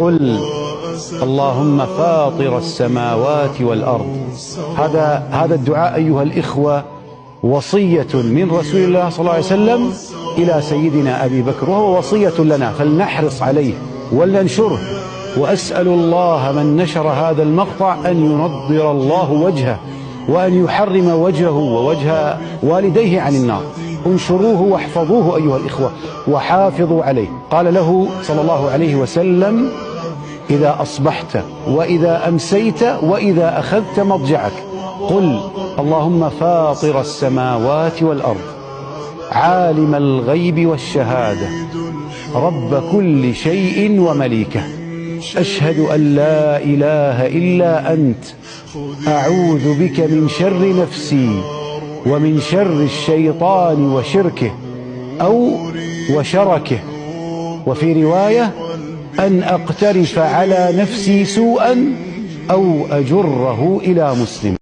قل اللهم فاطر السماوات والأرض. هذا الدعاء أيها الإخوة وصية من رسول الله صلى الله عليه وسلم إلى سيدنا أبي بكر، وهو وصية لنا فلنحرص عليه ولننشره. وأسأل الله من نشر هذا المقطع أن ينضر الله وجهه، وأن يحرم وجهه ووجه والديه عن النار. انشروه واحفظوه أيها الإخوة وحافظوا عليه. قال له صلى الله عليه وسلم: إذا أصبحت وإذا أمسيت وإذا أخذت مضجعك قل اللهم فاطر السماوات والأرض عالم الغيب والشهادة رب كل شيء ومليكه، أشهد أن لا إله إلا أنت، أعوذ بك من شر نفسي ومن شر الشيطان وشركه أو وشركه، وفي رواية أن أقترف على نفسي سوءا أو أجره إلى مسلم.